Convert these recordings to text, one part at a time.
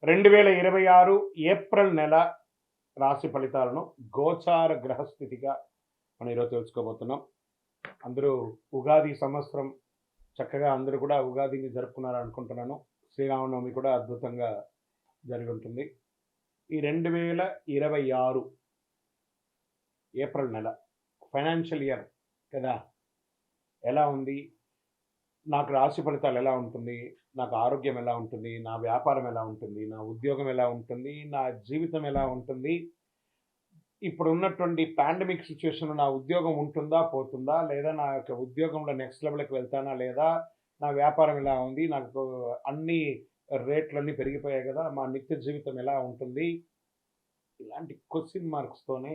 2026 April నెల రాశి ఫలితాలను గోచార గ్రహస్థితిగా మనం ఈరోజు తెలుసుకోబోతున్నాం. అందరూ ఉగాది సంవత్సరం చక్కగా అందరూ కూడా ఉగాదిని జరుపుకున్నారనుకుంటున్నాను. శ్రీరామనవమి కూడా అద్భుతంగా జరిగి ఉంటుంది. ఈ 2026 ఏప్రిల్ నెల ఫైనాన్షియల్ ఇయర్ కదా, ఎలా ఉంది, నాకు రాశి ఫలితాలు ఎలా ఉంటుంది, నాకు ఆరోగ్యం ఎలా ఉంటుంది, నా వ్యాపారం ఎలా ఉంటుంది, నా ఉద్యోగం ఎలా ఉంటుంది, నా జీవితం ఎలా ఉంటుంది, ఇప్పుడు ఉన్నటువంటి పాండమిక్ సిచ్యువేషన్లో నా ఉద్యోగం ఉంటుందా పోతుందా, లేదా నా యొక్క ఉద్యోగంలో నెక్స్ట్ లెవెల్కి వెళ్తానా లేదా, నా వ్యాపారం ఎలా ఉంది, నాకు అన్ని రేట్లన్నీ పెరిగిపోయాయి కదా, మా నిత్య జీవితం ఎలా ఉంటుంది, ఇలాంటి క్వశ్చన్ మార్క్స్తోనే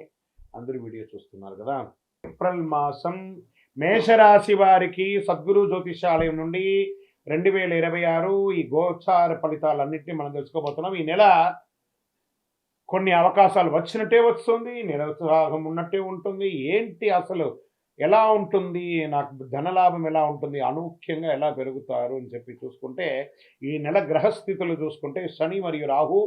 అందరూ వీడియో చూస్తున్నారు కదా. ఏప్రిల్ మాసం మేషరాశి వారికి సద్గురు జ్యోతిషాలయం నుండి 2026 ఈ గోచార ఫలితాలన్నింటినీ మనం తెలుసుకోబోతున్నాం. ఈ నెల కొన్ని అవకాశాలు వచ్చినట్టే వస్తుంది, నిరుత్సాహం ఉన్నట్టే ఉంటుంది. ఏంటి అసలు ఎలా ఉంటుంది, నాకు ధనలాభం ఎలా ఉంటుంది, అనూఖ్యంగా ఎలా పెరుగుతారు అని చెప్పి చూసుకుంటే, ఈ నెల గ్రహస్థితులు చూసుకుంటే శని మరియు రాహు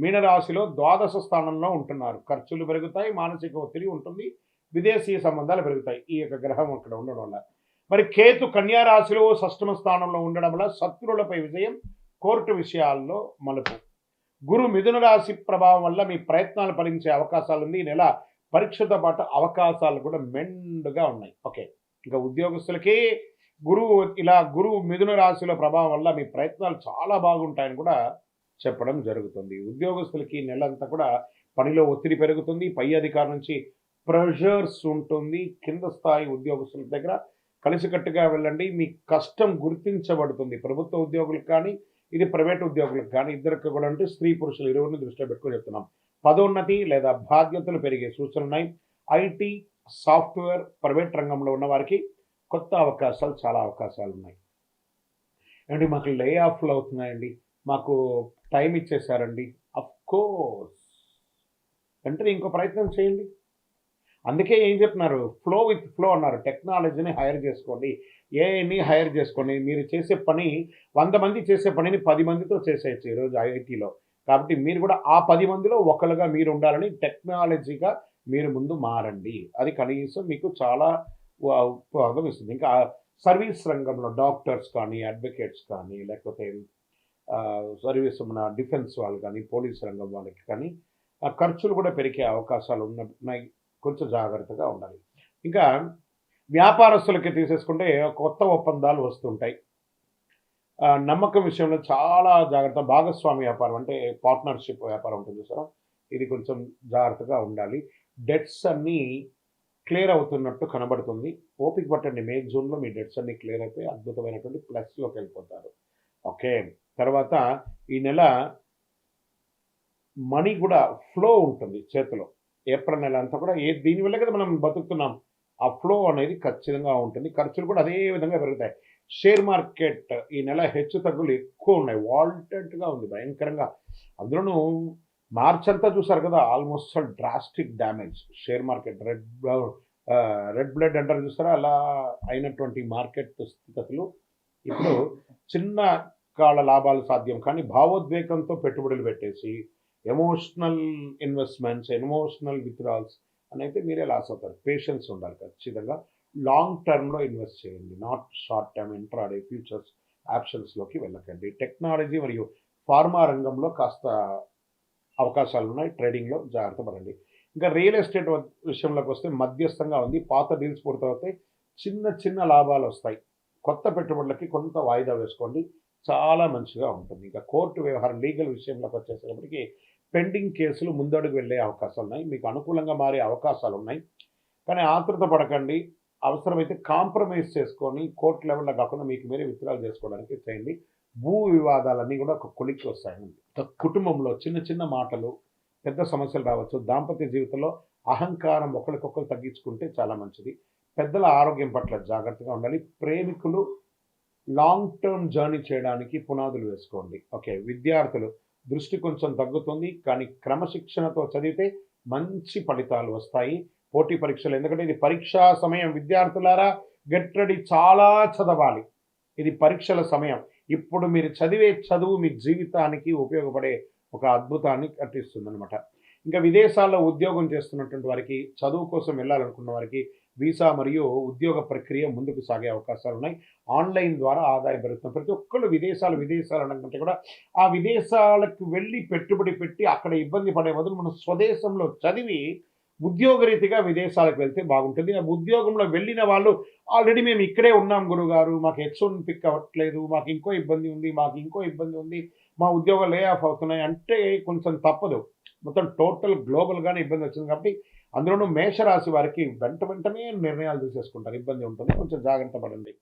మీనరాశిలో ద్వాదశ స్థానంలో ఉంటున్నారు. ఖర్చులు పెరుగుతాయి, మానసిక ఒత్తిడి ఉంటుంది, విదేశీయ సంబంధాలు పెరుగుతాయి ఈ యొక్క గ్రహం అక్కడ ఉండడం వల్ల. మరి కేతు కన్యా రాశిలో షష్టమ స్థానంలో ఉండడం వల్ల శత్రువులపై విజయం, కోర్టు విషయాల్లో మలుపు. గురు మిథున రాశి ప్రభావం వల్ల మీ ప్రయత్నాలు ఫలించే అవకాశాలు ఉంది. ఈ నెల పరీక్షతో పాటు అవకాశాలు కూడా మెండుగా ఉన్నాయి. ఓకే, ఇంకా ఉద్యోగస్తులకి గురువు మిథున రాశిలో ప్రభావం వల్ల మీ ప్రయత్నాలు చాలా బాగుంటాయని కూడా చెప్పడం జరుగుతుంది. ఉద్యోగస్తులకి ఈ నెల అంతా కూడా పనిలో ఒత్తిడి పెరుగుతుంది, పై అధికారి నుంచి ప్రెషర్స్ ఉంటుంది. కింద స్థాయి ఉద్యోగస్తుల దగ్గర కలిసికట్టుగా వెళ్ళండి, మీ కష్టం గుర్తించబడుతుంది. ప్రభుత్వ ఉద్యోగులకు కానీ, ఇది ప్రైవేట్ ఉద్యోగులకు కానీ, ఇద్దరికి కూడా అంటే స్త్రీ పురుషులు ఇరువురిని దృష్టిలో పెట్టుకొని చెప్తున్నాం. పదోన్నతి లేదా బాధ్యతలు పెరిగే సూచనలు ఉన్నాయి. ఐటీ, సాఫ్ట్వేర్, ప్రైవేట్ రంగంలో ఉన్న వారికి కొత్త అవకాశాలు, చాలా అవకాశాలు ఉన్నాయి. అండి మాకు లే ఆఫ్లు అవుతున్నాయండి, మాకు టైం ఇచ్చేసారండి. అఫ్కోర్స్ వెంటనే ఇంకో ప్రయత్నం చేయండి. అందుకే ఏం చెప్తున్నారు, ఫ్లో విత్ ఫ్లో అన్నారు. టెక్నాలజీని హైర్ చేసుకోండి, ఏఐని హైర్ చేసుకోండి. మీరు చేసే పని 100 మంది చేసే పనిని 10 మందితో చేసేయచ్చు ఈరోజు ఐఐటీలో. కాబట్టి మీరు కూడా ఆ 10 మందిలో ఒకరుగా మీరు ఉండాలని టెక్నాలజీగా మీరు ముందు మారండి. అది కనీసం మీకు చాలా ఉపయోగం ఇస్తుంది. ఇంకా సర్వీస్ రంగంలో డాక్టర్స్ కానీ, అడ్వకేట్స్ కానీ, లేకపోతే సర్వీస్ మన డిఫెన్స్ వాళ్ళు కానీ, పోలీస్ రంగం వాళ్ళకి కానీ ఖర్చులు కూడా పెరిగే అవకాశాలు ఉన్నాయి. కొంచెం జాగ్రత్తగా ఉండాలి. ఇంకా వ్యాపారస్తులకి తీసేసుకుంటే కొత్త ఒప్పందాలు వస్తుంటాయి. నమ్మకం విషయంలో చాలా జాగ్రత్త. భాగస్వామి వ్యాపారం అంటే పార్ట్నర్షిప్ వ్యాపారం ఉంటుంది సార్, ఇది కొంచెం జాగ్రత్తగా ఉండాలి. డెట్స్ అన్నీ క్లియర్ అవుతున్నట్టు కనబడుతుంది. ఓపిక పట్టండి, మే జూన్లో మీ డెట్స్ అన్నీ క్లియర్ అయిపోయి అద్భుతమైనటువంటి ప్లస్లోకి వెళ్ళిపోతారు. ఓకే, తర్వాత ఈ నెల మనీ కూడా ఫ్లో ఉంటుంది చేతిలో. ఏప్రిల్ నెల అంతా కూడా దీనివల్ల కదా మనం బతుకుతున్నాం. ఆ ఫ్లో అనేది ఖచ్చితంగా ఉంటుంది. ఖర్చులు కూడా అదే విధంగా పెరుగుతాయి. షేర్ మార్కెట్ ఈ నెల హెచ్చు తగ్గులు ఎక్కువ ఉన్నాయి. వాల్టెడ్గా ఉంది భయంకరంగా. అందులోనూ మార్చ్ అంతా చూసారు కదా, almost drastic damage. Share market red blood అంటారు చూసారా, అలా అయినటువంటి మార్కెట్ స్థితిగతులు. ఇప్పుడు చిన్న కాల లాభాలు సాధ్యం, కానీ భావోద్వేగంతో పెట్టుబడులు పెట్టేసి ఎమోషనల్ ఇన్వెస్ట్మెంట్స్, ఎమోషనల్ విత్డ్రాల్స్ అని అయితే మీరే లాస్ అవుతారు. పేషెన్స్ ఉండాలి ఖచ్చితంగా. లాంగ్ టర్మ్లో ఇన్వెస్ట్ చేయండి, not short term intraday futures ఆప్షన్స్లోకి వెళ్ళకండి. టెక్నాలజీ మరియు ఫార్మా రంగంలో కాస్త అవకాశాలు ఉన్నాయి, ట్రేడింగ్లో జాగ్రత్త పడండి. ఇంకా రియల్ ఎస్టేట్ విషయంలోకి వస్తే మధ్యస్థంగా ఉంది. పాత డీల్స్ పూర్తవుతాయి, చిన్న చిన్న లాభాలు వస్తాయి. కొత్త పెట్టుబడులకి కొంత వాయిదా వేసుకోండి, చాలా మంచిగా ఉంటుంది. ఇంకా కోర్టు వ్యవహారం, లీగల్ విషయంలోకి వచ్చేసేటప్పటికి పెండింగ్ కేసులు ముందడుగు వెళ్ళే అవకాశాలు ఉన్నాయి. మీకు అనుకూలంగా మారే అవకాశాలు ఉన్నాయి, కానీ ఆతృత పడకండి. అవసరమైతే కాంప్రమైజ్ చేసుకొని కోర్టు లెవెల్లో కాకుండా మీకు మీరే విత్డ్రాల్ చేసుకోవడానికి చేయండి. భూ వివాదాలన్నీ కూడా ఒక కొలిక్కి వస్తాయండి. కుటుంబంలో చిన్న చిన్న మాటలు పెద్ద సమస్యలు రావచ్చు. దాంపత్య జీవితంలో అహంకారం ఒకరికొకరు తగ్గించుకుంటే చాలా మంచిది. పెద్దల ఆరోగ్యం పట్ల జాగ్రత్తగా ఉండాలి. ప్రేమికులు లాంగ్ టర్మ్ జర్నీ చేయడానికి పునాదులు వేసుకోండి. ఓకే, విద్యార్థులు దృష్టి కొంచెం తగ్గుతుంది, కానీ క్రమశిక్షణతో చదివితే మంచి ఫలితాలు వస్తాయి. పోటీ పరీక్షలు, ఎందుకంటే ఇది పరీక్షా సమయం. విద్యార్థులారా గెట్ రెడీ, చాలా చదవాలి. ఇది పరీక్షల సమయం. ఇప్పుడు మీరు చదివే చదువు మీ జీవితానికి ఉపయోగపడే ఒక అద్భుతాన్ని కట్టిస్తుందనమాట. ఇంకా విదేశాల్లో ఉద్యోగం చేస్తున్నటువంటి వారికి, చదువు కోసం వెళ్ళాలనుకున్న వారికి వీసా మరియు ఉద్యోగ ప్రక్రియ ముందుకు సాగే అవకాశాలున్నాయి. ఆన్‌లైన్ ద్వారా ఆదాయం పెరుగుతుంది. ప్రతి ఒక్కళ్ళు విదేశాలు అనకంటే కూడా, ఆ విదేశాలకు వెళ్లి పెట్టుబడి పెట్టి అక్కడ ఇబ్బంది పడే బదులు మన స్వదేశంలో చదివి ఉద్యోగరీతిగా విదేశాలకు వెళ్తే బాగుంటుంది. ఆ ఉద్యోగంలో వెళ్ళిన వాళ్ళు ఆల్రెడీ మేము ఇక్కడే ఉన్నాం గురువుగారు. మాకు హెచ్1 పిక్ అవ్వట్లేదు. మాకు ఇంకో ఇబ్బంది ఉంది. మాకు ఇంకో ఇబ్బంది ఉంది. మా ఉద్యోగాలు లే ఆఫ్ అవుతున్నాయి అంటే కొంచెం తప్పదు. మొత్తం టోటల్ గ్లోబల్‌గానే ఇబ్బంది వచ్చింది కాబట్టి, అందులోనూ మేషరాశి వారికి వెంటనే నిర్ణయాలు తీసేసుకుంటారు. ఇబ్బంది ఉంటుంది. కొంచెం జాగ్రత్త పడండి.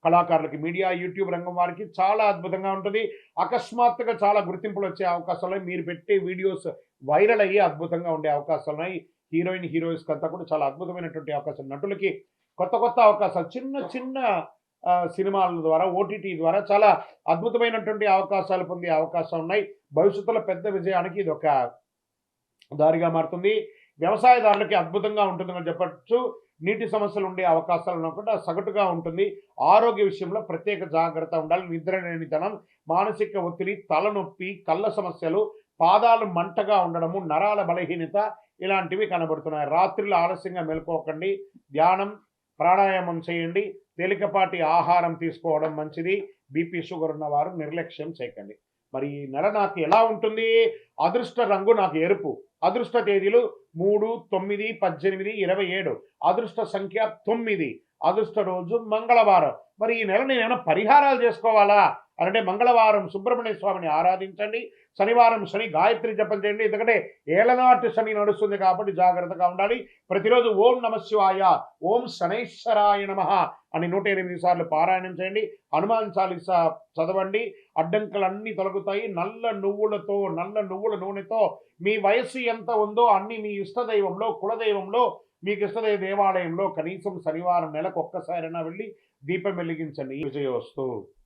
కళాకారులకి, మీడియా, యూట్యూబ్ రంగం వారికి చాలా అద్భుతంగా ఉంటుంది. అకస్మాత్తుగా చాలా గుర్తింపులు వచ్చే అవకాశాలున్నాయి. మీరు పెట్టే వీడియోస్ వైరల్ అయ్యి అద్భుతంగా ఉండే అవకాశాలున్నాయి. హీరోయిన్స్‌కంతా కూడా చాలా అద్భుతమైనటువంటి అవకాశం. నటులకి కొత్త అవకాశాలు చిన్న సినిమాల ద్వారా, ఓటీటీ ద్వారా చాలా అద్భుతమైనటువంటి అవకాశాలు పొందే అవకాశం ఉన్నాయి. భవిష్యత్తులో పెద్ద విజయానికి ఇదొక దారిగా మారుతుంది. వ్యవసాయదారులకి అద్భుతంగా ఉంటుందని చెప్పొచ్చు. నీటి సమస్యలు ఉండే అవకాశాలు ఉన్నకుండా సగటుగా ఉంటుంది. ఆరోగ్య విషయంలో ప్రత్యేక జాగ్రత్త ఉండాలి. నిద్రలేనితనం, మానసిక ఒత్తిడి, తలనొప్పి, కళ్ళ సమస్యలు, పాదాలు మంటగా ఉండడము, నరాల బలహీనత ఇలాంటివి కనబడుతున్నాయి. రాత్రిళ్ళు ఆలస్యంగా మేలుకోకండి. ధ్యానం, ప్రాణాయామం చేయండి. తేలికపాటి ఆహారం తీసుకోవడం మంచిది. బీపీ, షుగర్ ఉన్నవారు నిర్లక్ష్యం చేయకండి. మరి ఈ నెల నాకు ఎలా ఉంటుంది? అదృష్ట రంగు నాకు ఎరుపు. అదృష్ట తేదీలు 3, 9, 18, 27. అదృష్ట సంఖ్య 9. అదృష్ట రోజు మంగళవారం. మరి ఈ నెల నేనేమైనా పరిహారాలు చేసుకోవాలా అనంటే, మంగళవారం సుబ్రహ్మణ్య స్వామిని ఆరాధించండి. శనివారం శని గాయత్రి జపం చేయండి. ఎందుకంటే ఏలనాటి శని నడుస్తుంది కాబట్టి జాగ్రత్తగా ఉండాలి. ప్రతిరోజు ఓం నమఃశివాయ, ఓం శనైశ్వరాయ నమః అని 108 సార్లు పారాయణం చేయండి. హనుమాన్ చాలీసా చదవండి. అడ్డంకులన్నీ తొలగుతాయి. నల్ల నువ్వుల నూనెతో మీ వయస్సు ఎంత ఉందో అన్ని మీ ఇష్టదైవంలో, కులదైవంలో, మీకు ఇష్టదైవ దేవాలయంలో కనీసం శనివారం నెలకు ఒక్కసారైనా వెళ్ళి దీపం వెలిగించండి. విజయోస్తు.